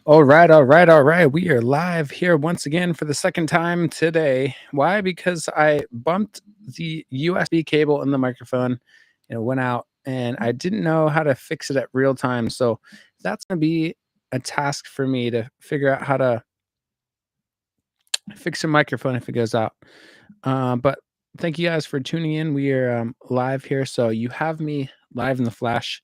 All right, all right, all right. We are live here once again for the second time today. Why? Because I bumped the USB cable in the microphone. It went out and I didn't know how to fix it at real time. So that's going to be a task for me to figure out how to fix a microphone if it goes out. But thank you guys for tuning in. We are live here. So you have me live in the flash.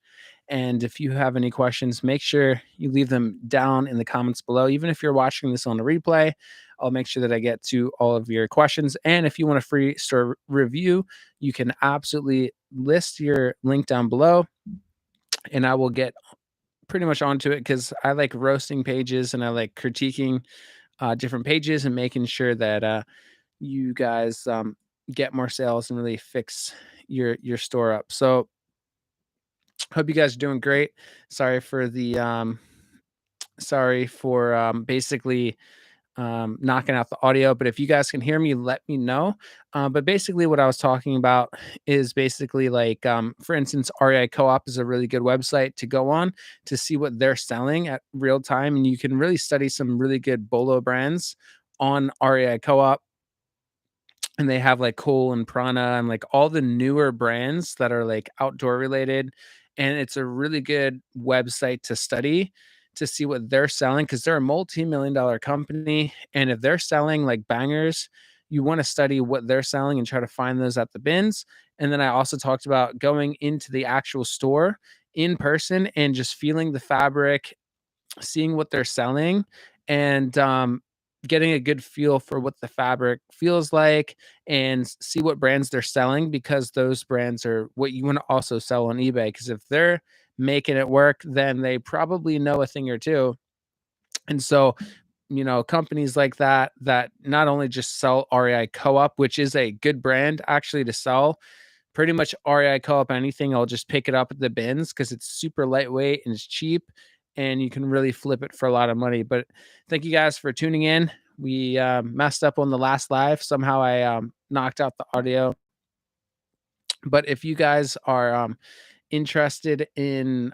And if you have any questions, make sure you leave them down in the comments below. Even if you're watching this on a replay, I'll make sure that I get to all of your questions. And if you want a free store review, you can absolutely list your link down below and I will get pretty much onto it because I like roasting pages and I like critiquing different pages and making sure that you guys get more sales and really fix your store up. So hope you guys are doing great. Sorry for the basically knocking out the audio, but if you guys can hear me, let me know. But basically what I was talking about is basically like for instance, REI Co-op is a really good website to go on to see what they're selling at real time, and you can really study some really good bolo brands on REI Co-op. And they have like Cole and Prana and like all the newer brands that are like outdoor related. And it's a really good website to study to see what they're selling because they're a multi-million-dollar company. And if they're selling like bangers, you want to study what they're selling and try to find those at the bins. And then I also talked about going into the actual store in person and just feeling the fabric, seeing what they're selling, and getting a good feel for what the fabric feels like and see what brands they're selling because those brands are what you want to also sell on eBay. Because if they're making it work, then they probably know a thing or two. And so, companies like that not only just sell REI Co-op, which is a good brand actually to sell. Pretty much REI Co-op anything, I'll just pick it up at the bins because it's super lightweight and it's cheap, and you can really flip it for a lot of money. But thank you guys for tuning in. We messed up on the last live. Somehow I knocked out the audio. But if you guys are interested in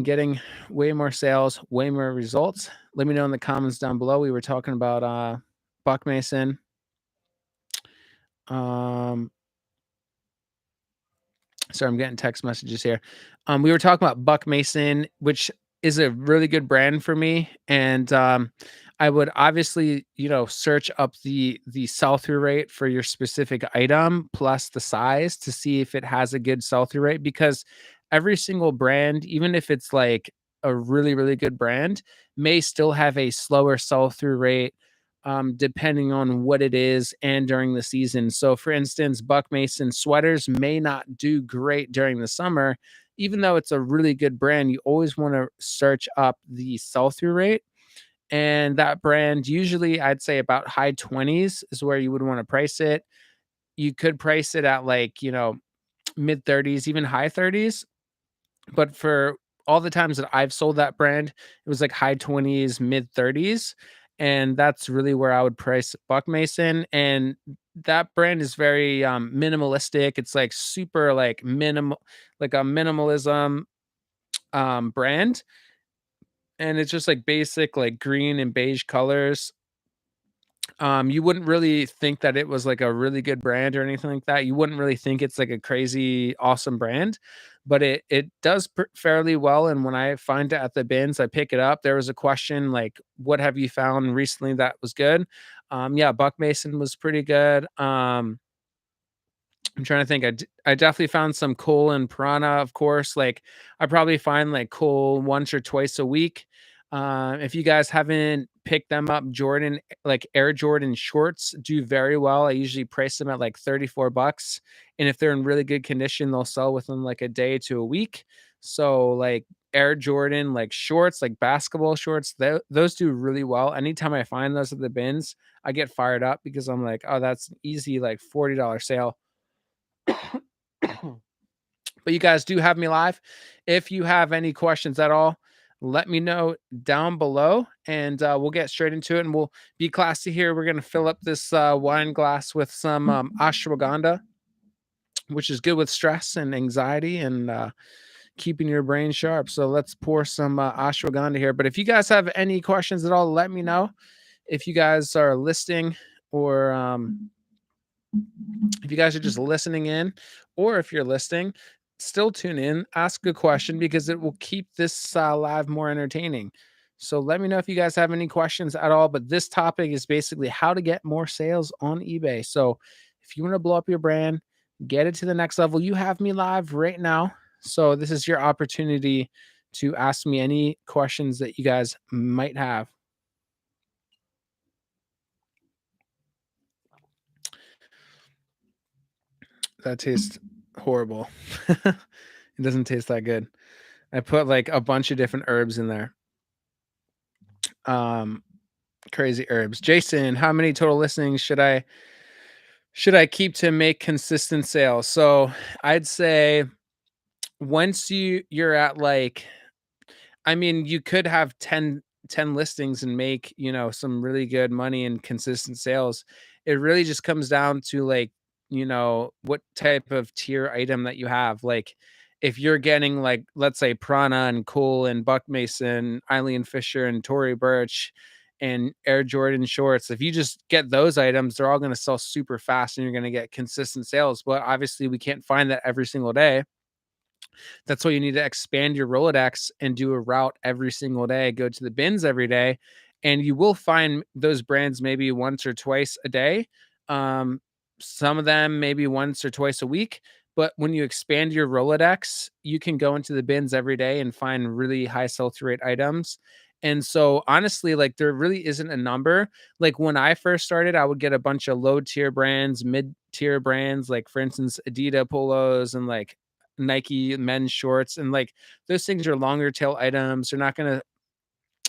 getting way more sales, way more results, let me know in the comments down below. We were talking about Buck Mason. Um, Sorry, I'm getting text messages here. We were talking about Buck Mason, which is a really good brand for me, and I would obviously, search up the sell through rate for your specific item plus the size to see if it has a good sell through rate. Because every single brand, even if it's like a really really good brand, may still have a slower sell through rate depending on what it is and during the season. So, for instance, Buck Mason sweaters may not do great during the summer, even though it's a really good brand. You always want to search up the sell through rate. And that brand, usually, I'd say about high 20s is where you would want to price it. You could price it at like, mid 30s, even high 30s. But for all the times that I've sold that brand, it was like high 20s, mid 30s. And that's really where I would price Buck Mason. And that brand is very minimalistic. It's like super like minimal, like a minimalism brand. And it's just like basic, like green and beige colors. You wouldn't really think that it was like a really good brand or anything like that. You wouldn't really think it's like a crazy awesome brand, but it does fairly well. And when I find it at the bins, I pick it up. There was a question like, "What have you found recently that was good?" Yeah, Buck Mason was pretty good. I'm trying to think. I definitely found some Cole and Piranha, of course. Like I probably find like Cole once or twice a week. If you guys haven't picked them up, Jordan, like Air Jordan shorts do very well. I usually price them at like 34 bucks. And if they're in really good condition, they'll sell within like a day to a week. So like Air Jordan, like shorts, like basketball shorts, those do really well. Anytime I find those at the bins, I get fired up because I'm like, oh, that's an easy like $40 sale. But you guys do have me live. If you have any questions at all, let me know down below and we'll get straight into it and we'll be classy here. We're going to fill up this wine glass with some ashwagandha, which is good with stress and anxiety and keeping your brain sharp. So let's pour some ashwagandha here. But if you guys have any questions at all, let me know. If you guys are listening, or if you guys are just listening in, or if you're listening, still tune in, ask a question, because it will keep this live more entertaining. So let me know if you guys have any questions at all. But this topic is basically how to get more sales on eBay. So if you want to blow up your brand, get it to the next level, you have me live right now. So this is your opportunity to ask me any questions that you guys might have. That tastes horrible. It doesn't taste that good. I put like a bunch of different herbs in there. Um, Crazy herbs. Jason, how many total listings should I keep to make consistent sales? So I'd say once you're at like, I mean, you could have ten listings and make, some really good money and consistent sales. It really just comes down to like, what type of tier item that you have. Like if you're getting like, let's say Prana and Cole and Buck Mason, Eileen Fisher and Tory Burch and Air Jordan shorts, if you just get those items, they're all going to sell super fast and you're going to get consistent sales. But obviously we can't find that every single day. That's why you need to expand your Rolodex and do a route every single day, go to the bins every day, and you will find those brands maybe once or twice a day. Um, some of them maybe once or twice a week. But when you expand your Rolodex, you can go into the bins every day and find really high sell-through rate items. And so honestly, like there really isn't a number. Like when I first started, I would get a bunch of low tier brands, mid tier brands, like for instance, Adidas polos and like Nike men's shorts, and like those things are longer tail items. They're not gonna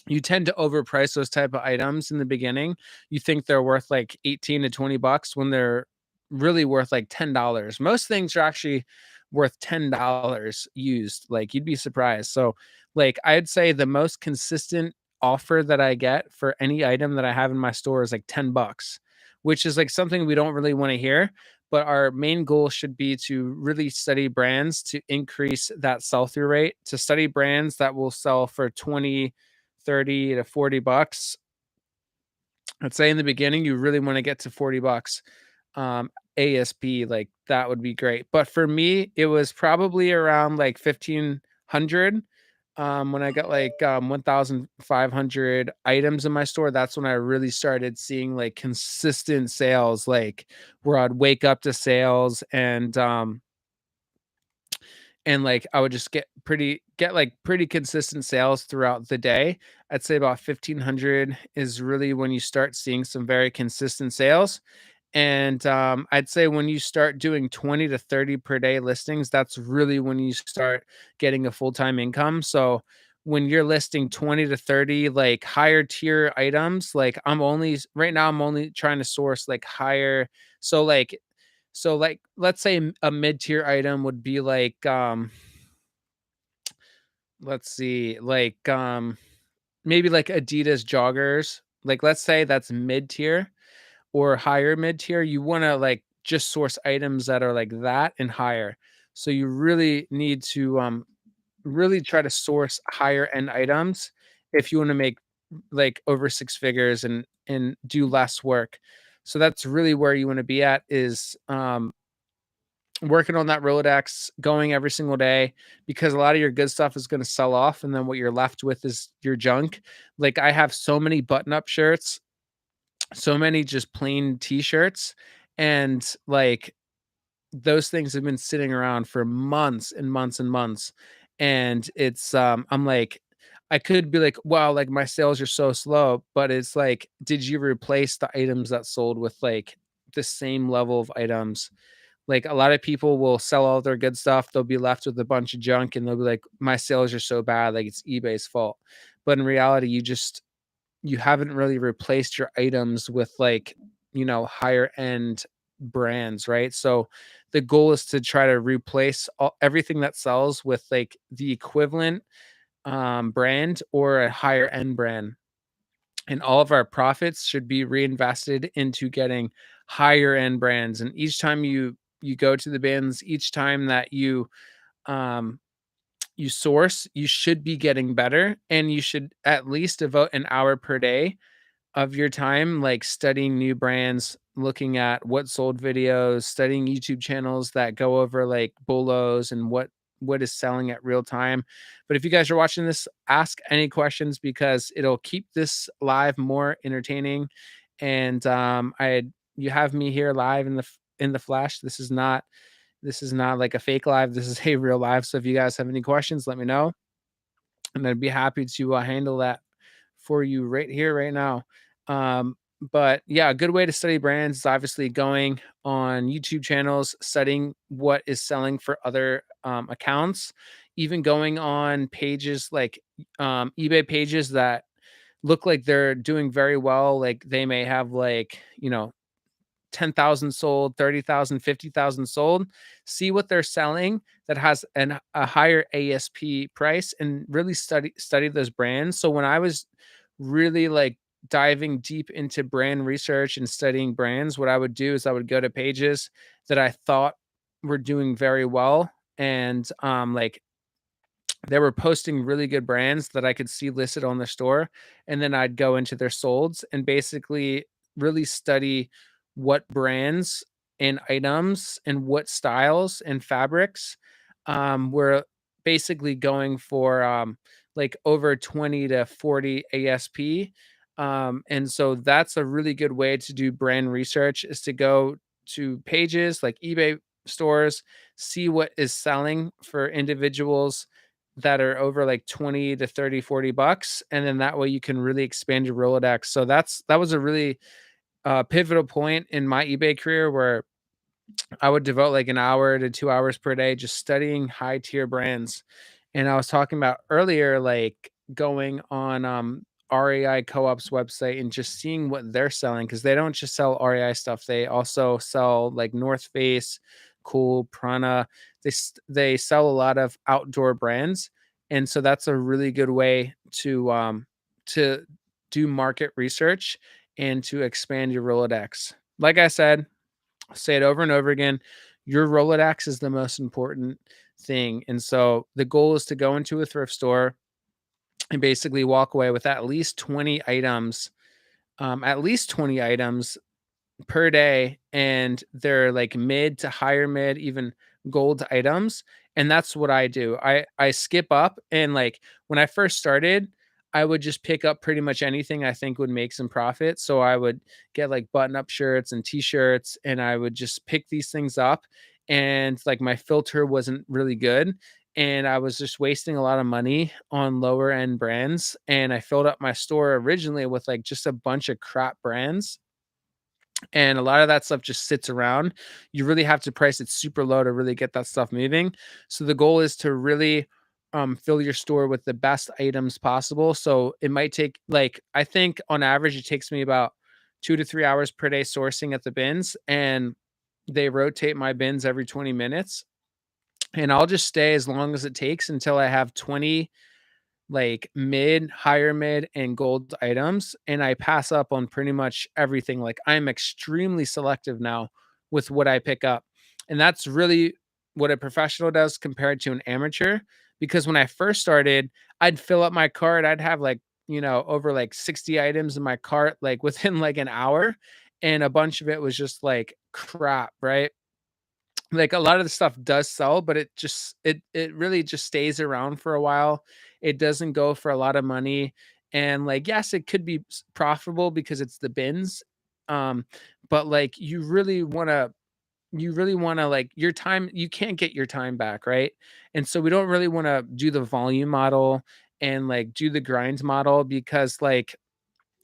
You tend to overprice those type of items in the beginning. You think they're worth like 18 to 20 bucks when they're really worth like $10. Most things are actually worth $10 used. Like you'd be surprised. So like I'd say the most consistent offer that I get for any item that I have in my store is like 10 bucks, which is like something we don't really want to hear. But our main goal should be to really study brands to increase that sell through rate, to study brands that will sell for 20, 30 to 40 bucks. I'd say in the beginning, you really want to get to 40 bucks. ASP, like that would be great. But for me, it was probably around like 1500. When I got like 1,500 items in my store, that's when I really started seeing like consistent sales, like where I'd wake up to sales, and like I would just get like pretty consistent sales throughout the day. I'd say about 1,500 is really when you start seeing some very consistent sales. And I'd say when you start doing 20 to 30 per day listings, that's really when you start getting a full-time income. So when you're listing 20 to 30 like higher tier items, like right now I'm only trying to source like higher. So like let's say a mid-tier item would be like let's see, like maybe like Adidas joggers. Like let's say that's mid-tier or higher mid-tier. You want to like just source items that are like that and higher. So you really need to really try to source higher end items if you want to make like over six figures and do less work. So that's really where you want to be at, is working on that Rolodex, going every single day, because a lot of your good stuff is going to sell off. And then what you're left with is your junk. Like I have so many button up shirts, so many just plain t-shirts. And like those things have been sitting around for months and months and months. And it's, I'm like, I could be like, wow, like my sales are so slow, but it's like, did you replace the items that sold with like the same level of items? Like a lot of people will sell all their good stuff. They'll be left with a bunch of junk and they'll be like, my sales are so bad. Like it's eBay's fault. But in reality, you haven't really replaced your items with like, higher end brands, right? So the goal is to try to replace everything that sells with like the equivalent brand or a higher end brand. And all of our profits should be reinvested into getting higher end brands. And each time you go to the bins, each time that you um you source, you should be getting better, and you should at least devote an hour per day of your time, like, studying new brands, looking at what sold videos, studying YouTube channels that go over, like, BOLOs and what is selling at real time. But if you guys are watching this, ask any questions because it'll keep this live more entertaining, and, I you have me here live in the flesh. This is not like a fake live, this is a real live, so if you guys have any questions, let me know, and I'd be happy to, handle that for you right here, right now. But yeah, a good way to study brands is obviously going on YouTube channels, studying what is selling for other accounts, even going on pages like eBay pages that look like they're doing very well. Like they may have like, 10,000 sold, 30,000, 50,000 sold. See what they're selling that has a higher ASP price and really study those brands. So when I was really like diving deep into brand research and studying brands, what I would do is I would go to pages that I thought were doing very well and like they were posting really good brands that I could see listed on their store, and then I'd go into their solds and basically really study what brands and items and what styles and fabrics were basically going for like over 20 to 40 ASP. And so that's a really good way to do brand research is to go to pages like eBay stores, see what is selling for individuals that are over like 20 to 30, 40 bucks. And then that way you can really expand your Rolodex. So that was a really pivotal point in my eBay career where I would devote like an hour to 2 hours per day just studying high tier brands. And I was talking about earlier, like going on REI Co-op's website and just seeing what they're selling because they don't just sell REI stuff. They also sell like North Face, Cool, Prana. They sell a lot of outdoor brands, and so that's a really good way to do market research and to expand your Rolodex. Like I said, I'll say it over and over again. Your Rolodex is the most important thing. And so the goal is to go into a thrift store and basically walk away with at least 20 items per day, and they're like mid to higher mid, even gold items. And that's what I do. I skip up and like when I first started, I would just pick up pretty much anything I think would make some profit. So I would get like button-up shirts and t-shirts and I would just pick these things up and like my filter wasn't really good and I was just wasting a lot of money on lower end brands and I filled up my store originally with like just a bunch of crap brands and a lot of that stuff just sits around. You really have to price it super low to really get that stuff moving. So the goal is to really fill your store with the best items possible. So it might take like I think on average it takes me about 2 to 3 hours per day sourcing at the bins, and they rotate my bins every 20 minutes. And I'll just stay as long as it takes until I have 20 like mid, higher mid, and gold items, and I pass up on pretty much everything. Like I'm extremely selective now with what I pick up. And that's really what a professional does compared to an amateur. Because when I first started, I'd fill up my cart, I'd have like, over like 60 items in my cart, like within like an hour. And a bunch of it was just like crap, right? Like a lot of the stuff does sell, but it really just stays around for a while. It doesn't go for a lot of money. And like, yes, it could be profitable because it's the bins. Um, but like you really want to like your time, you can't get your time back, right? And so we don't really want to do the volume model and like do the grind model because like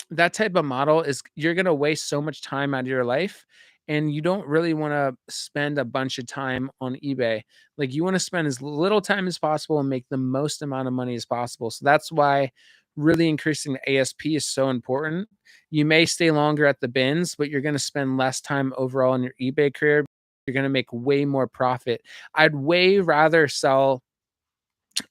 that type of model is you're going to waste so much time out of your life and you don't really want to spend a bunch of time on eBay. Like you want to spend as little time as possible and make the most amount of money as possible. So that's why really increasing the ASP is so important. You may stay longer at the bins, but you're going to spend less time overall in your eBay career. You're going to make way more profit. I'd way rather sell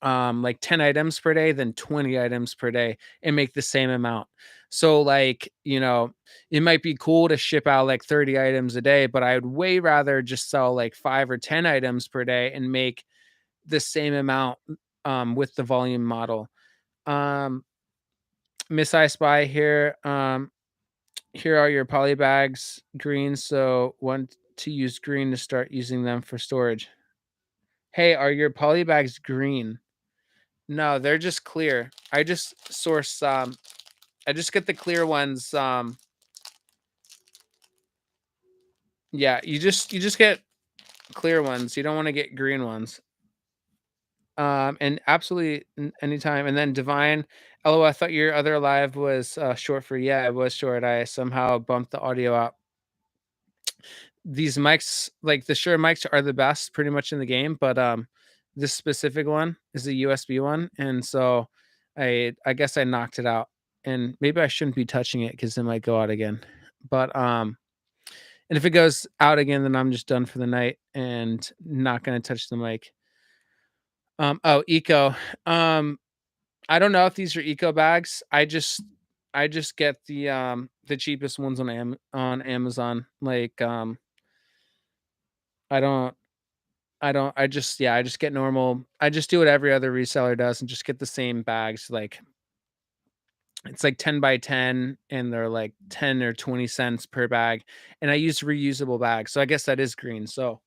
like 10 items per day than 20 items per day and make the same amount. So like, it might be cool to ship out like 30 items a day, but I'd way rather just sell like 5 or 10 items per day and make the same amount with the volume model. Um, Miss I Spy here. Here are your poly bags, green. So want to use green to start using them for storage. Hey, are your poly bags green? No, they're just clear. I just source. I just get the clear ones. Yeah, you just get clear ones. You don't want to get green ones. And absolutely anytime. And then Divine, LO, I thought your other live was short for, yeah, it was short. I somehow bumped the audio out. These mics, like the Shure mics, are the best pretty much in the game, but this specific one is a USB one, and so I guess I knocked it out, and maybe I shouldn't be touching it because it might go out again. But and if it goes out again, then I'm just done for the night and not gonna touch the mic. Oh, eco. Um, I don't know if these are eco bags. I just get the cheapest ones on Amazon. Like I don't I just yeah, I just get normal. I just do what every other reseller does and just get the same bags. Like it's like 10 by 10 and they're like 10 or 20 cents per bag. And I use reusable bags. So I guess that is green. So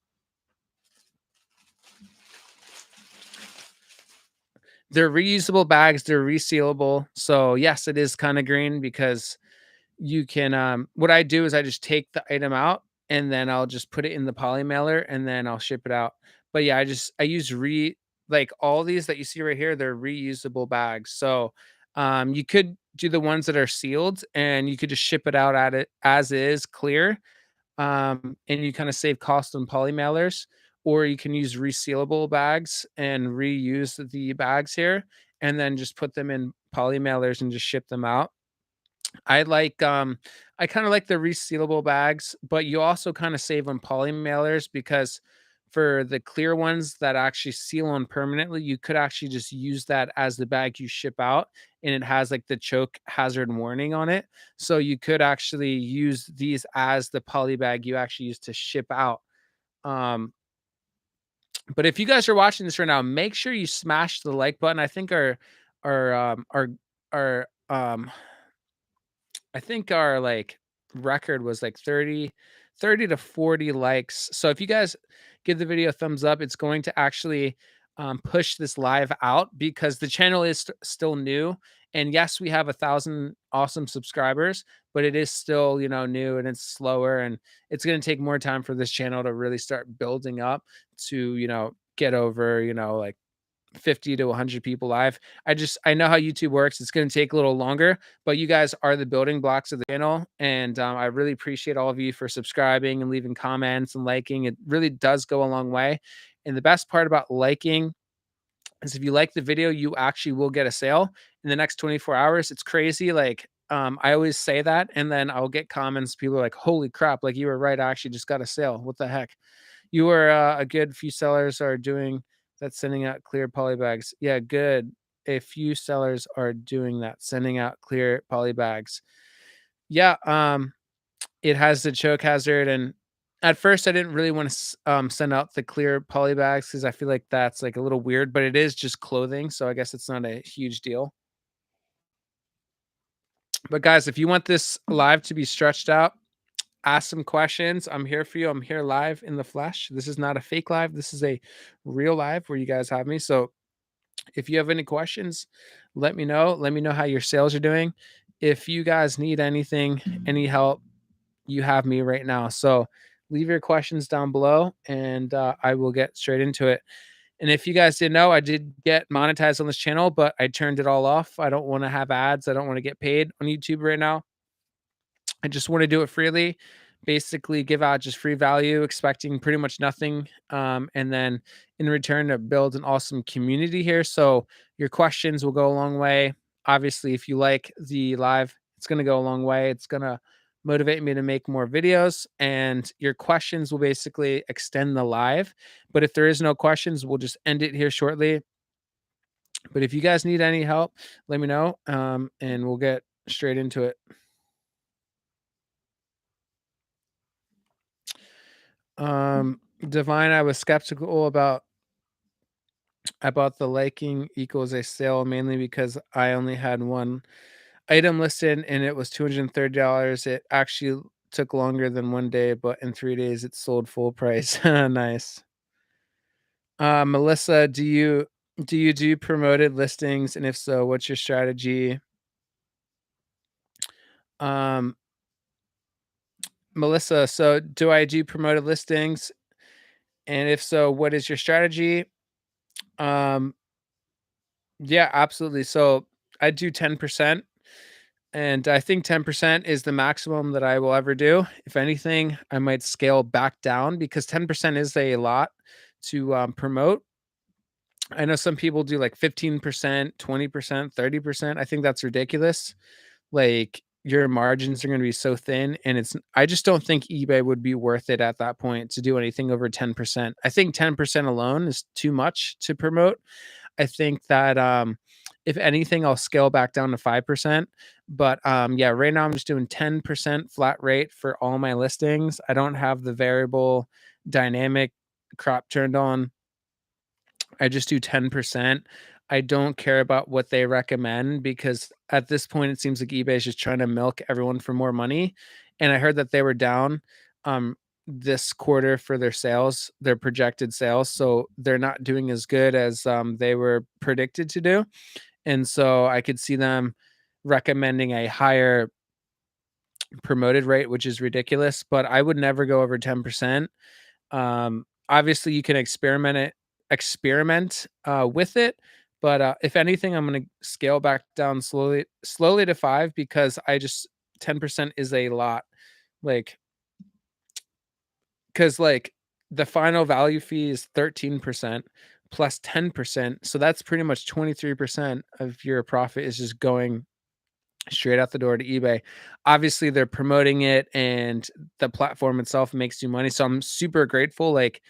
they're reusable bags, they're resealable. So yes, it is kind of green because you can what I do is I just take the item out and then I'll just put it in the poly mailer and then I'll ship it out. But yeah, I use like all these that you see right here, they're reusable bags. So you could do the ones that are sealed and you could just ship it out at it as is clear. And you kind of save cost on poly mailers, or you can use resealable bags and reuse the bags here and then just put them in poly mailers and just ship them out. I like, I kinda like the resealable bags, but you also kinda save on poly mailers because for the clear ones that actually seal on permanently, you could actually just use that as the bag you ship out, and it has, like, the choke hazard warning on it. So you could actually use these as the poly bag you actually use to ship out. Um, but if you guys are watching this right now, make sure you smash the like button. Our, um, our our, I think our like record was like 30 to 40 likes. So if you guys give the video a thumbs up, it's going to actually push this live out because the channel is still new. And yes, we have 1,000 awesome subscribers, but it is still, new and it's slower. And it's going to take more time for this channel to really start building up to, get over, like 50 to 100 people live. I know how YouTube works. It's going to take a little longer, but you guys are the building blocks of the channel. And I really appreciate all of you for subscribing and leaving comments and liking. It really does go a long way. And the best part about liking is if you like the video, you actually will get a sale in the next 24 hours. It's crazy. Like, I always say that, and then I'll get comments. People are like, "Holy crap! Like you were right. I actually just got a sale. What the heck?" You were a good few sellers are doing that, sending out clear poly bags. Yeah, good. A few sellers are doing that, sending out clear poly bags. Yeah, it has the choke hazard, and at first I didn't really want to send out the clear poly bags because I feel like that's like a little weird, but it is just clothing, so I guess it's not a huge deal. But guys, if you want this live to be stretched out, ask some questions. I'm here for you. I'm here live in the flesh. This is not a fake live. This is a real live where you guys have me. So if you have any questions, let me know. Let me know how your sales are doing. If you guys need anything, any help, you have me right now. So leave your questions down below and I will get straight into it. And if you guys didn't know, I did get monetized on this channel, but I turned it all off. I don't want to have ads. I don't want to get paid on YouTube right now. I just want to do it freely, basically give out just free value, expecting pretty much nothing. And then in return to build an awesome community here. So your questions will go a long way. Obviously, if you like the live, it's going to go a long way. It's going to motivate me to make more videos, and your questions will basically extend the live. But if there is no questions, we'll just end it here shortly. But if you guys need any help, let me know, and we'll get straight into it. Divine, I was skeptical about I bought the liking equals a sale mainly because I only had one item listed and it was $230. It actually took longer than 1 day, but in 3 days it sold full price. Nice. Melissa, do you do promoted listings? And if so, what's your strategy? Um, Melissa, so do I do promoted listings? And if so, what is your strategy? Um, yeah, absolutely. So I do 10%. And I think 10% is the maximum that I will ever do. If anything, I might scale back down because 10% is a lot to promote. I know some people do like 15%, 20%, 30%. I think that's ridiculous. Like your margins are going to be so thin and I just don't think eBay would be worth it at that point to do anything over 10%. I think 10% alone is too much to promote. I think that if anything, I'll scale back down to 5%. But yeah, right now I'm just doing 10% flat rate for all my listings. I don't have the variable dynamic crop turned on. I just do 10%. I don't care about what they recommend because at this point it seems like eBay is just trying to milk everyone for more money. And I heard that they were down um this quarter for their sales, their projected sales. So they're not doing as good as they were predicted to do. And so I could see them recommending a higher promoted rate, which is ridiculous, but I would never go over 10%. Obviously you can experiment with it, but if anything, I'm going to scale back down slowly to 5 because I just 10% is a lot. Like cuz like the final value fee is 13% plus 10%, so that's pretty much 23% of your profit is just going straight out the door to eBay. Obviously, they're promoting it and the platform itself makes you money. So I'm super grateful. Like,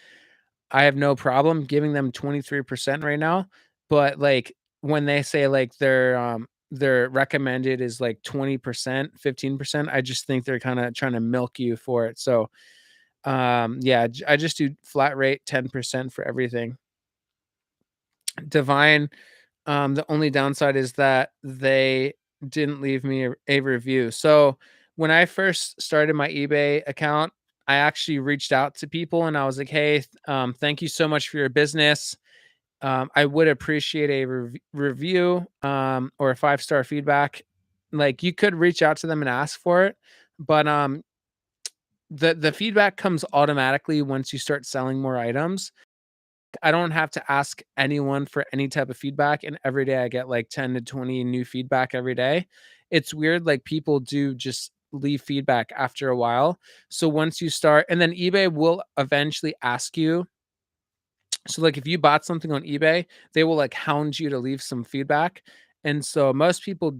I have no problem giving them 23% right now. But like when they say like their recommended is like 20%, 15%, I just think they're kind of trying to milk you for it. So yeah, I just do flat rate 10% for everything. Divine, the only downside is that they didn't leave me a review. So when I first started my eBay account, I actually reached out to people and I was like, "Hey, thank you so much for your business. I would appreciate a review or a 5-star feedback." Like you could reach out to them and ask for it, but the feedback comes automatically once you start selling more items. I don't have to ask anyone for any type of feedback, and every day I get like 10 to 20 new feedback every day. It's weird, like people do just leave feedback after a while. So once you start, and then eBay will eventually ask you. So like if you bought something on eBay, they will like hound you to leave some feedback. And so most people,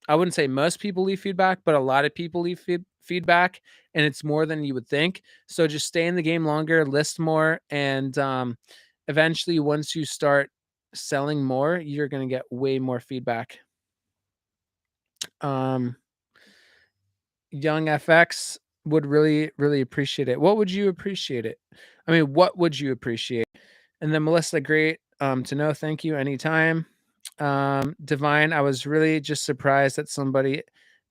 I wouldn't say most people leave feedback, but a lot of people leave feedback, and it's more than you would think. So just stay in the game longer, list more, and eventually once you start selling more, you're going to get way more feedback. Um, Young FX would really appreciate it. What would you appreciate it? I mean, what would you appreciate? And then Melissa, great to know. Thank you. Anytime. Divine, I was really just surprised that somebody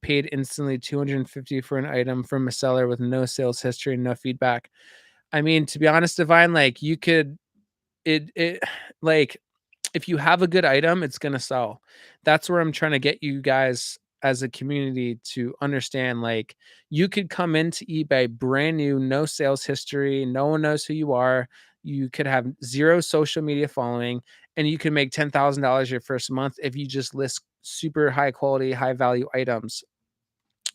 paid instantly 250 for an item from a seller with no sales history and no feedback. I mean, to be honest, Divine, like you could it like if you have a good item, it's gonna sell. That's where I'm trying to get you guys as a community to understand. Like, you could come into eBay brand new, no sales history, no one knows who you are. You could have zero social media following, and you can make $10,000 your first month if you just list super high quality, high value items.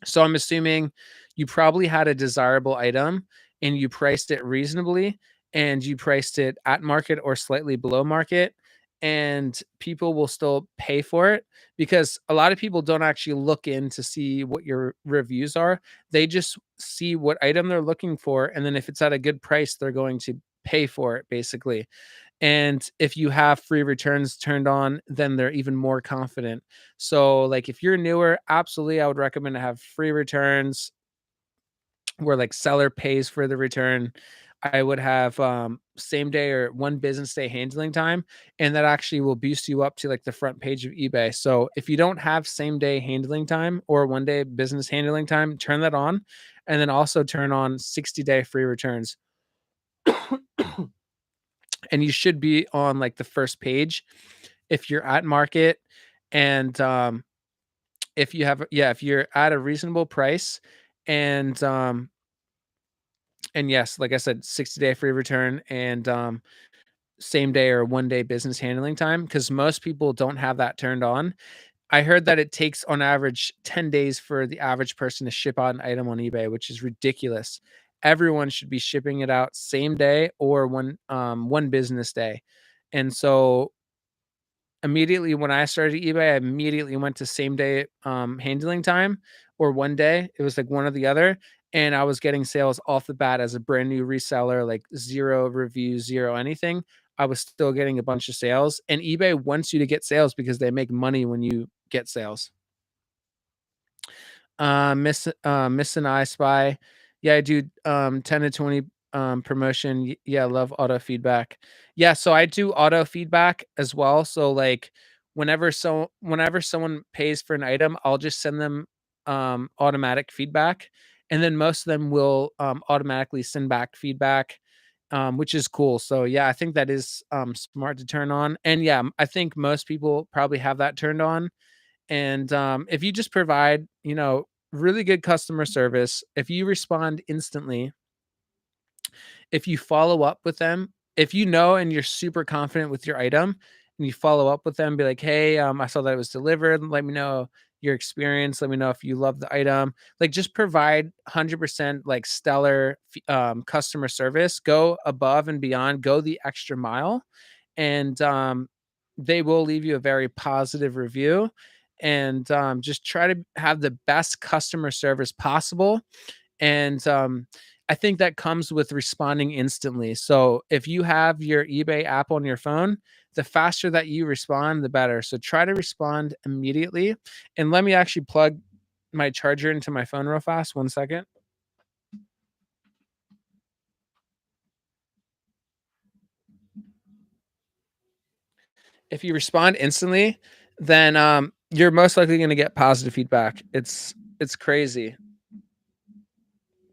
So I'm assuming you probably had a desirable item and you priced it reasonably and you priced it at market or slightly below market, and people will still pay for it because a lot of people don't actually look in to see what your reviews are. They just see what item they're looking for, and then if it's at a good price, they're going to pay for it basically. And if you have free returns turned on, then they're even more confident. So, like, if you're newer, absolutely, I would recommend to have free returns where like seller pays for the return. I would have, same day or 1 business day handling time, and that actually will boost you up to, like, the front page of eBay. So, if you don't have same day handling time or 1 day business handling time, turn that on, and then also turn on 60-day free returns, and you should be on, like, the first page if you're at market and, if you have yeah, if you're at a reasonable price and, and yes, like I said, 60-day free return and, same day or 1 day business handling time, because most people don't have that turned on. I heard that it takes on average 10 days for the average person to ship out an item on eBay, which is ridiculous. Everyone should be shipping it out same day or 1 business day. And so immediately when I started eBay, I immediately went to same day, handling time or 1 day. It was like one or the other, and I was getting sales off the bat as a brand new reseller, like 0 reviews, 0 anything. I was still getting a bunch of sales, and eBay wants you to get sales because they make money when you get sales. Miss and I Spy. Yeah, I do 10 to 20 promotion. Yeah, love auto feedback. Yeah, so I do auto feedback as well. So like whenever someone pays for an item, I'll just send them automatic feedback, and then most of them will automatically send back feedback, which is cool. So yeah, I think that is smart to turn on. And yeah, I think most people probably have that turned on, and, if you just provide, really good customer service, if you respond instantly, if you follow up with them, if you know and you're super confident with your item and you follow up with them, be like, "Hey, I saw that it was delivered. Let me know your experience. Let me know if you love the item." Like, just provide 100% like stellar customer service. Go above and beyond. Go the extra mile, and they will leave you a very positive review. And just try to have the best customer service possible, and I think that comes with responding instantly. So if you have your eBay app on your phone, the faster that you respond, the better. So try to respond immediately. And let me actually plug my charger into my phone real fast. 1 second. If you respond instantly, then you're most likely going to get positive feedback. It's crazy.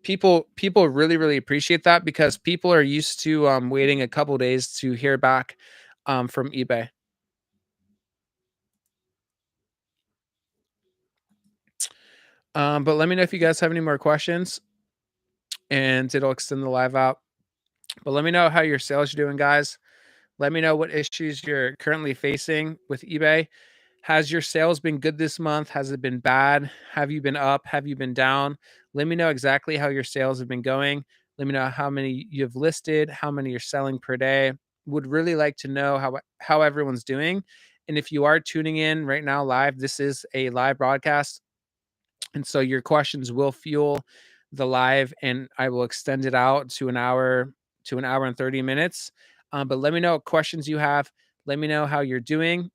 People really really appreciate that because people are used to waiting a couple days to hear back from eBay. But let me know if you guys have any more questions, and it'll extend the live out. But let me know how your sales are doing, guys. Let me know what issues you're currently facing with eBay. Has your sales been good this month? Has it been bad? Have you been up? Have you been down? Let me know exactly how your sales have been going. Let me know how many you've listed, how many you're selling per day. Would really like to know how everyone's doing. And if you are tuning in right now live, this is a live broadcast. And so your questions will fuel the live, and I will extend it out to an hour and 30 minutes. But let me know what questions you have. Let me know how you're doing.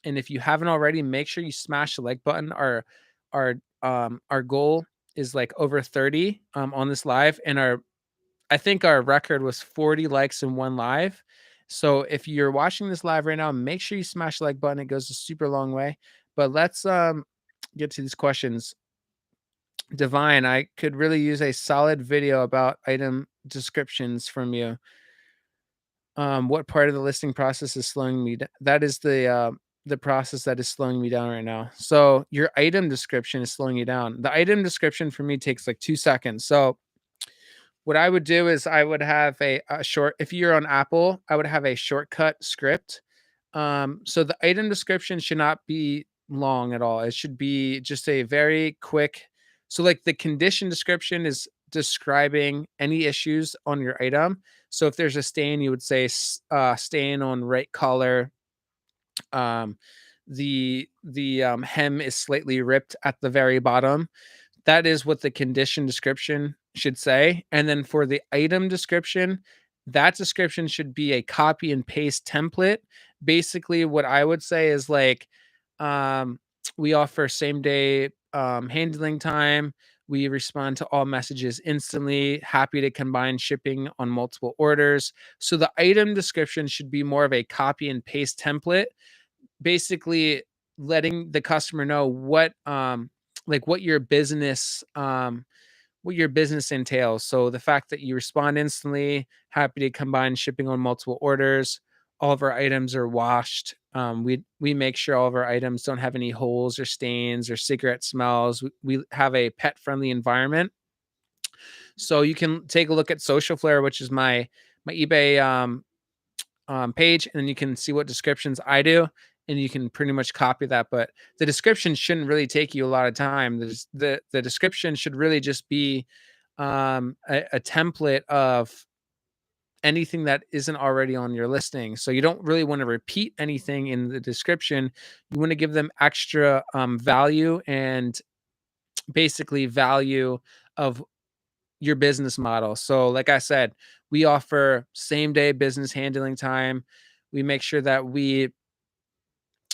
And if you haven't already, make sure you smash the like button. Our goal is like over 30 on this live. And I think our record was 40 likes in one live. So if you're watching this live right now, make sure you smash the like button. It goes a super long way. But let's get to these questions. Divine, I could really use a solid video about item descriptions from you. What part of the listing process is slowing me down? That is the process that is slowing me down right now. So your item description is slowing you down. The item description for me takes like 2 seconds. So what I would do is I would have a short, if you're on Apple, I would have a shortcut script. So the item description should not be long at all. It should be just a very quick. So like the condition description is describing any issues on your item. So if there's a stain, you would say stain on right collar. Um, the hem is slightly ripped at the very bottom. That is what the condition description should say. And then for the item description, that description should be a copy and paste template. Basically, what I would say is like, um, we offer same day handling time. We respond to all messages instantly, happy to combine shipping on multiple orders. So the item description should be more of a copy and paste template, basically letting the customer know like what your business entails. So the fact that you respond instantly, happy to combine shipping on multiple orders, all of our items are washed. We make sure all of our items don't have any holes or stains or cigarette smells. We have a pet friendly environment. So you can take a look at Social Flare, which is my eBay page, and then you can see what descriptions I do, and you can pretty much copy that. But the description shouldn't really take you a lot of time. The description should really just be a template of anything that isn't already on your listing. So you don't really want to repeat anything in the description. You want to give them extra value and basically value of your business model. So, like I said, we offer same day business handling time. We make sure that we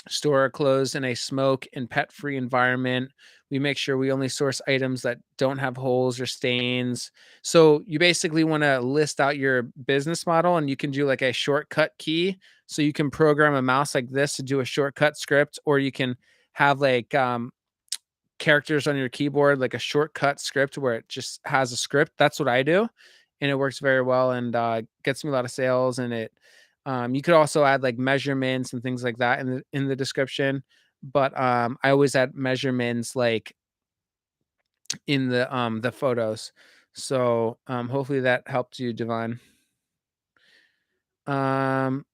store our clothes in a smoke and pet free environment. We make sure we only source items that don't have holes or stains. So, you basically want to list out your business model, and you can do like a shortcut key. So, you can program a mouse like this to do a shortcut script, or you can have like characters on your keyboard, like a shortcut script where it just has a script. That's what I do, and it works very well and gets me a lot of sales. And you could also add like measurements and things like that in the description. But I always add measurements like in the photos. So hopefully that helped you, Divine. Um,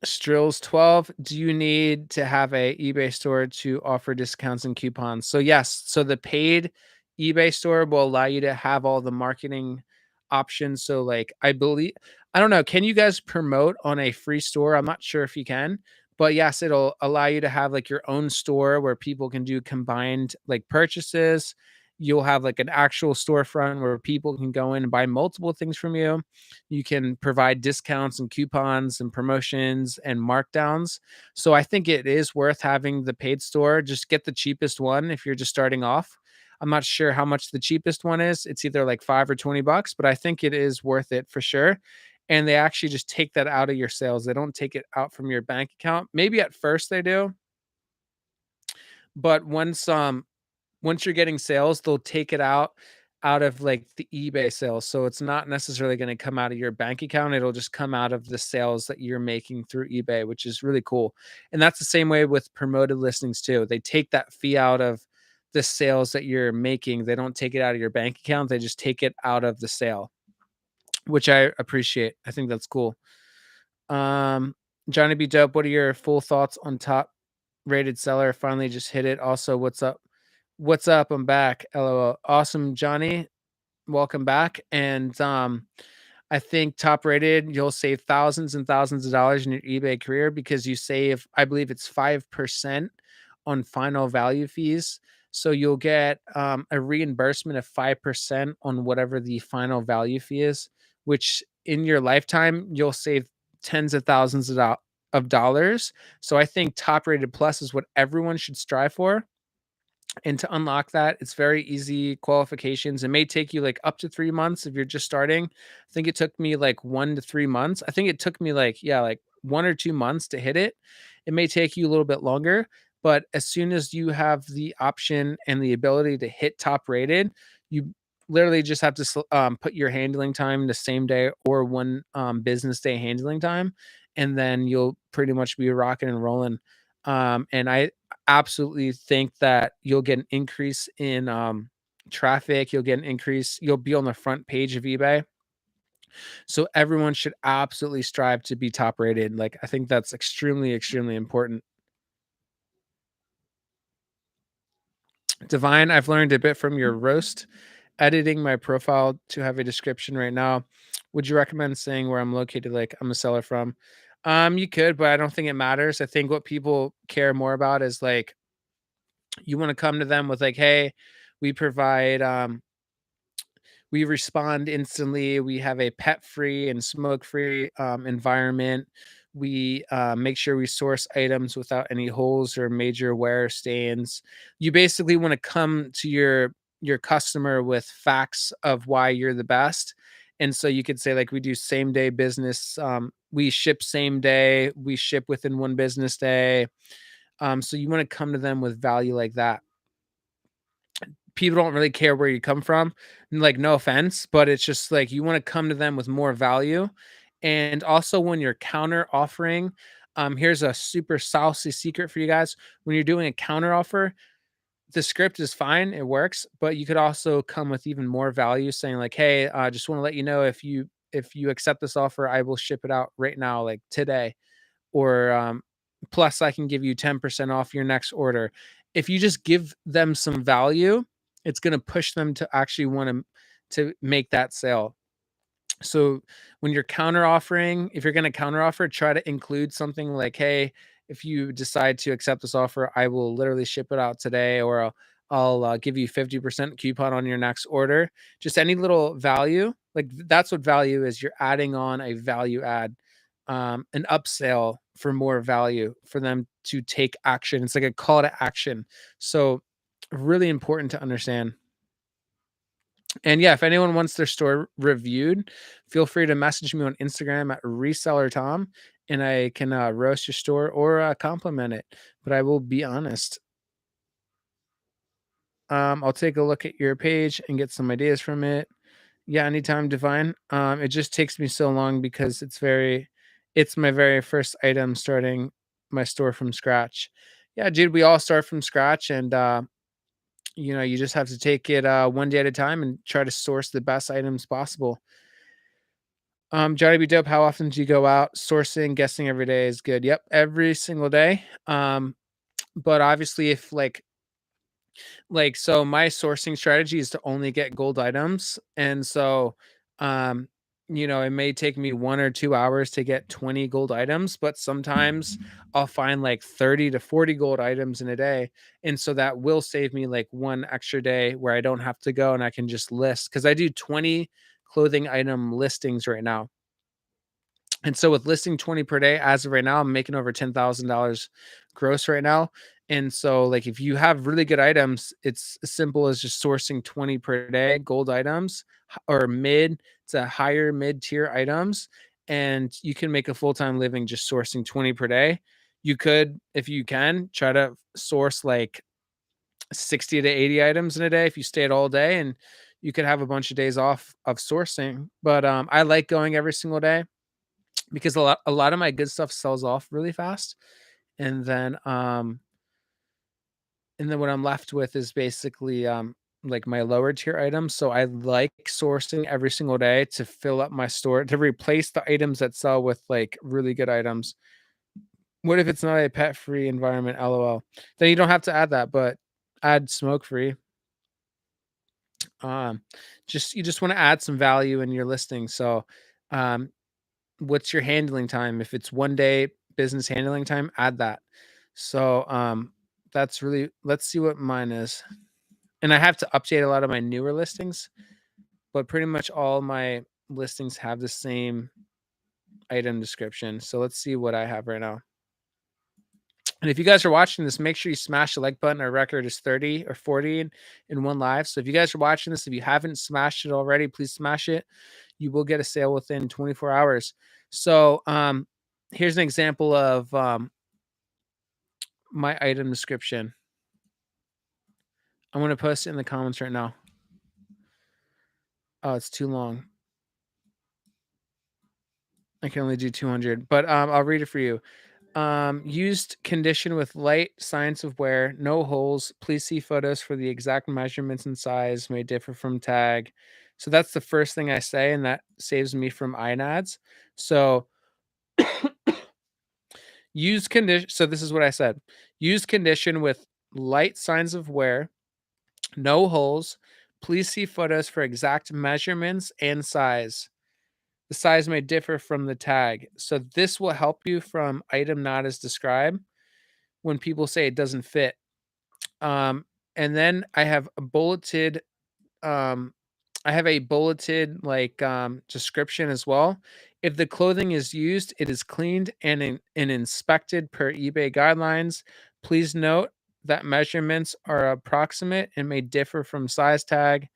Strills 12, do you need to have a eBay store to offer discounts and coupons? So yes, so the paid eBay store will allow you to have all the marketing options. So like I don't know, can you guys promote on a free store? I'm not sure if you can, but yes, it'll allow you to have like your own store where people can do combined like purchases. You'll have like an actual storefront where people can go in and buy multiple things from you. You can provide discounts and coupons and promotions and markdowns. So I think it is worth having the paid store. Just get the cheapest one if you're just starting off. I'm not sure how much the cheapest one is. It's either like 5 or 20 bucks, but I think it is worth it for sure. And they actually just take that out of your sales. They don't take it out from your bank account. Maybe at first they do, but once you're getting sales, they'll take it out of like the eBay sales. So it's not necessarily going to come out of your bank account. It'll just come out of the sales that you're making through eBay, which is really cool. And that's the same way with promoted listings too. They take that fee out of the sales that you're making. They don't take it out of your bank account. They just take it out of the sale, which I appreciate. I think that's cool. Um, Johnny B. Dope, what are your full thoughts on top rated seller? Finally just hit it. Also, what's up? What's up? I'm back. LOL. Awesome, Johnny. Welcome back. And I think top rated, you'll save thousands and thousands of dollars in your eBay career because you save, I believe it's 5% on final value fees. So you'll get a reimbursement of 5% on whatever the final value fee is, which in your lifetime, you'll save tens of thousands of dollars. So I think top rated plus is what everyone should strive for. And to unlock that, it's very easy qualifications. It may take you like up to 3 months if you're just starting. I think it took me like 1 to 3 months. I think it took me like, yeah, like 1 or 2 months to hit it. It may take you a little bit longer, but as soon as you have the option and the ability to hit top rated, you literally just have to put your handling time the same day or one business day handling time, and then you'll pretty much be rocking and rolling. And I absolutely think that you'll get an increase in traffic. You'll get an increase. You'll be on the front page of eBay. So everyone should absolutely strive to be top rated. Like I think that's extremely, extremely important. Divine, I've learned a bit from your roast. Editing my profile to have a description right now. Would you recommend saying where I'm located, like I'm a seller from? You could, but I don't think it matters. I think what people care more about is like you want to come to them with like, hey, we provide we respond instantly. We have a pet free and smoke free environment. We make sure we source items without any holes or major wear stains. You basically want to come to your customer with facts of why you're the best. And so you could say, like, we do same day business. We ship same day. We ship within 1 business day. So you want to come to them with value like that. People don't really care where you come from. Like, no offense, but it's just like you want to come to them with more value. And also when you're counter offering, here's a super saucy secret for you guys. When you're doing a counter offer, the script is fine, it works, but you could also come with even more value saying like, "Hey, I just want to let you know if you accept this offer, I will ship it out right now, like today." Or plus I can give you 10% off your next order. If you just give them some value, it's going to push them to actually want to make that sale. So when you're counter offering, if you're going to counter offer, try to include something like, "Hey, if you decide to accept this offer, I will literally ship it out today, or I'll give you 50% coupon on your next order." Just any little value, like that's what value is. You're adding on a value add, an upsell for more value for them to take action. It's like a call to action. So really important to understand. And yeah, if anyone wants their store reviewed, feel free to message me on Instagram at Resellertom, and I can roast your store or compliment it. But I will be honest. I'll take a look at your page and get some ideas from it. Yeah, anytime, Divine. It just takes me so long because it's my very first item starting my store from scratch. Yeah, dude, we all start from scratch, and you just have to take it one day at a time and try to source the best items possible. Johnny B. Dope, how often do you go out sourcing? Guessing every day is good. Yep, every single day. But obviously, if so my sourcing strategy is to only get gold items. And so, um, it may take me 1 or 2 hours to get 20 gold items, but sometimes I'll find like 30 to 40 gold items in a day. And so that will save me like one extra day where I don't have to go and I can just list because I do 20 clothing item listings right now. And so with listing 20 per day, as of right now, I'm making over $10,000 gross right now. And so like if you have really good items, it's as simple as just sourcing 20 per day gold items or mid to higher mid-tier items, and you can make a full-time living just sourcing 20 per day. You could, if you can, try to source like 60 to 80 items in a day if you stayed all day, and you could have a bunch of days off of sourcing. But I like going every single day because a lot of my good stuff sells off really fast, and then what I'm left with is basically like my lower tier items. So I like sourcing every single day to fill up my store to replace the items that sell with like really good items. What if it's not a pet free environment? LOL. Then you don't have to add that, but add smoke free. Um, you just want to add some value in your listing. So um, what's your handling time? If it's 1 day business handling time, add that. So that's really, let's see what mine is. And I have to update a lot of my newer listings, but pretty much all my listings have the same item description. So let's see what I have right now. And if you guys are watching this, make sure you smash the like button. Our record is 30 or 40 in one live. So if you guys are watching this, if you haven't smashed it already, please smash it. You will get a sale within 24 hours. So here's an example of my item description. I'm going to post it in the comments right now. Oh, it's too long. I can only do 200, but I'll read it for you. Used condition with light signs of wear, no holes. Please see photos for the exact measurements and size may differ from tag. So that's the first thing I say, and that saves me from INADs. So use condition. So this is what I said. Use condition with light signs of wear, no holes. Please see photos for exact measurements and size. The size may differ from the tag. So this will help you from item not as described when people say it doesn't fit. And then I have a bulleted um description as well. If the clothing is used, it is cleaned and inspected per eBay guidelines. Please note that measurements are approximate and may differ from size tag.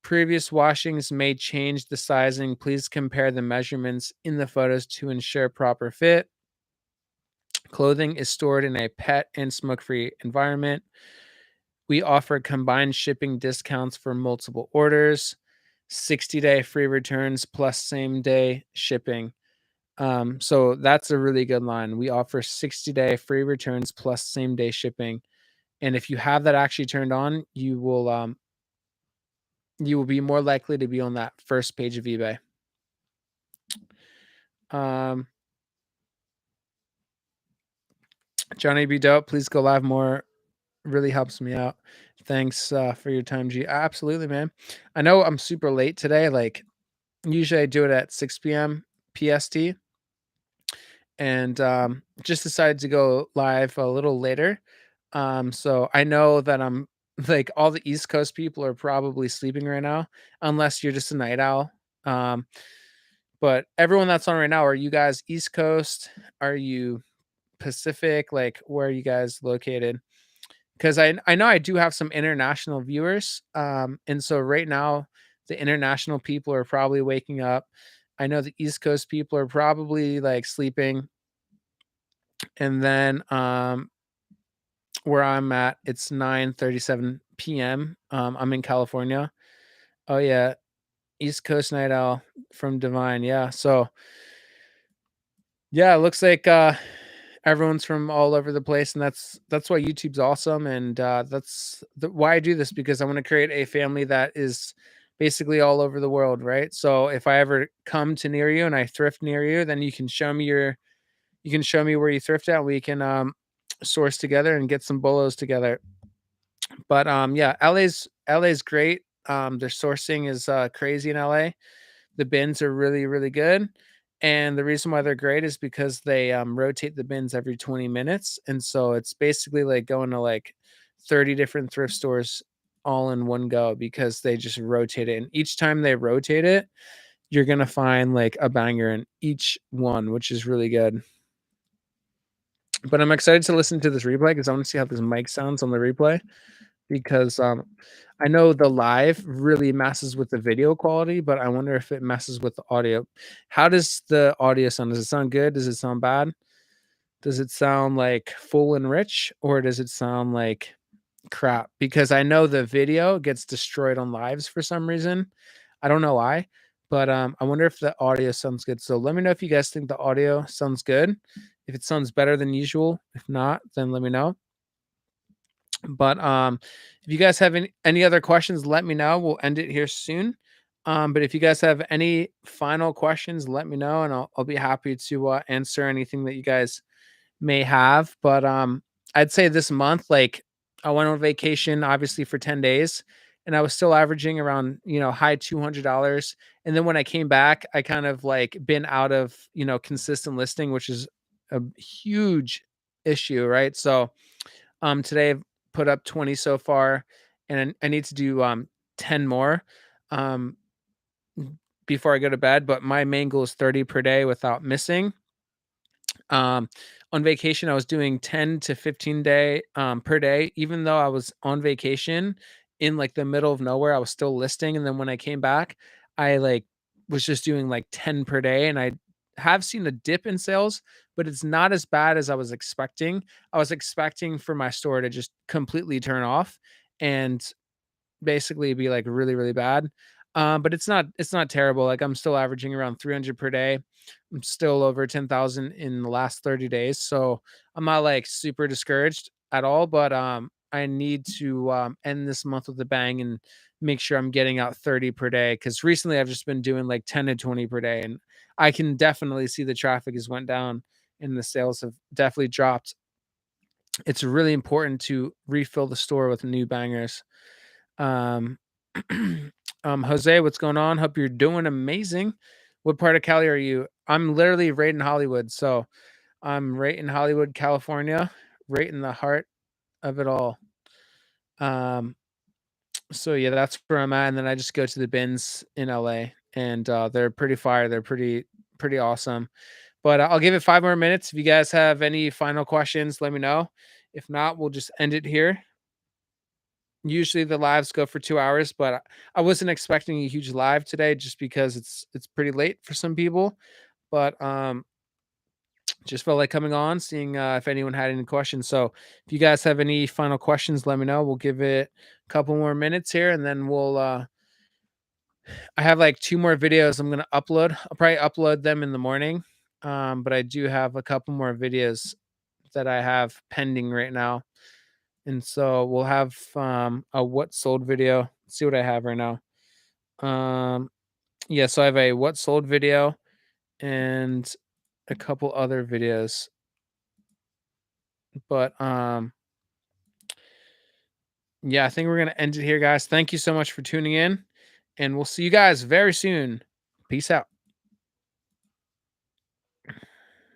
Previous washings may change the sizing. Please compare the measurements in the photos to ensure proper fit. Clothing is stored in a pet and smoke-free environment. We offer combined shipping discounts for multiple orders, 60-day free returns plus same-day shipping. So that's a really good line. We offer 60-day free returns plus same-day shipping. And if you have that actually turned on, you will be more likely to be on that first page of eBay. Um, Johnny B. Dope, please go live more. Really helps me out. Thanks for your time, G. Absolutely, man. I know I'm super late today. Like, usually I do it at 6 p.m. PST, and just decided to go live a little later. So I know that I'm like all the East Coast people are probably sleeping right now, unless you're just a night owl. Um, but everyone that's on right now, are you guys East Coast? Are you Pacific? Like, where are you guys located? Because I know I do have some international viewers. And so right now, the international people are probably waking up. I know the East Coast people are probably like sleeping. And then where I'm at, it's 9:37 p.m. I'm in California. Oh yeah, East Coast night owl from Divine. Yeah. So yeah, it looks like everyone's from all over the place, and that's why YouTube's awesome, and why I do this, because I want to create a family that is basically all over the world, right? So if I ever come to near you and I thrift near you, then you can show me where you thrift at. We can source together and get some bolos together. But yeah, LA's great. Their sourcing is crazy in LA. The bins are really, really good. And the reason why they're great is because they rotate the bins every 20 minutes. And so it's basically like going to like 30 different thrift stores all in one go, because they just rotate it. And each time they rotate it, you're going to find like a banger in each one, which is really good. But I'm excited to listen to this replay because I want to see how this mic sounds on the replay, because I know the live really messes with the video quality, but I wonder if it messes with the audio. How does the audio sound? Does it sound good? Does it sound bad? Does it sound like full and rich, or does it sound like crap? Because I know the video gets destroyed on lives for some reason. I don't know why, but I wonder if the audio sounds good. So let me know if you guys think the audio sounds good. If it sounds better than usual. If not, then let me know. But if you guys have any other questions, let me know. We'll end it here soon. But if you guys have any final questions, let me know, and I'll be happy to answer anything that you guys may have. But I'd say this month, like, I went on vacation obviously for 10 days, and I was still averaging around, high $200. And then when I came back, I kind of like been out of, consistent listing, which is a huge issue, right? So today I've put up 20 so far, and I need to do 10 more um before I go to bed, but my main goal is 30 per day without missing. Um, on vacation, I was doing 10 to 15 day per day. Even though I was on vacation in like the middle of nowhere, I was still listing. And then when I came back, I like was just doing like 10 per day. And I have seen a dip in sales, but it's not as bad as I was expecting. I was expecting for my store to just completely turn off and basically be like really, really bad. But it's not terrible. Like, I'm still averaging around 300 per day. I'm still over 10,000 in the last 30 days. So I'm not like super discouraged at all, but I need to end this month with a bang and make sure I'm getting out 30 per day. Cause recently I've just been doing like 10 to 20 per day, and I can definitely see the traffic has went down and the sales have definitely dropped. It's really important to refill the store with new bangers. Um, Jose, what's going on? Hope you're doing amazing. What part of Cali are you? I'm literally right in Hollywood. So I'm right in Hollywood, California, right in the heart of it all. Um, so yeah, that's where I'm at. And then I just go to the bins in LA, and they're pretty fire. They're pretty awesome. But I'll give it 5 more minutes. If you guys have any final questions, let me know. If not, we'll just end it here. Usually the lives go for 2 hours, but I wasn't expecting a huge live today just because it's pretty late for some people, but, just felt like coming on, seeing, if anyone had any questions. So if you guys have any final questions, let me know. We'll give it a couple more minutes here, and then I have, like, 2 more videos I'm gonna upload. I'll probably upload them in the morning, but I do have a couple more videos that I have pending right now. And so we'll have, a what sold video. Let's see what I have right now. Um, yeah, so I have a what sold video and a couple other videos. But yeah, I think we're gonna end it here, guys. Thank you so much for tuning in, and we'll see you guys very soon. Peace out.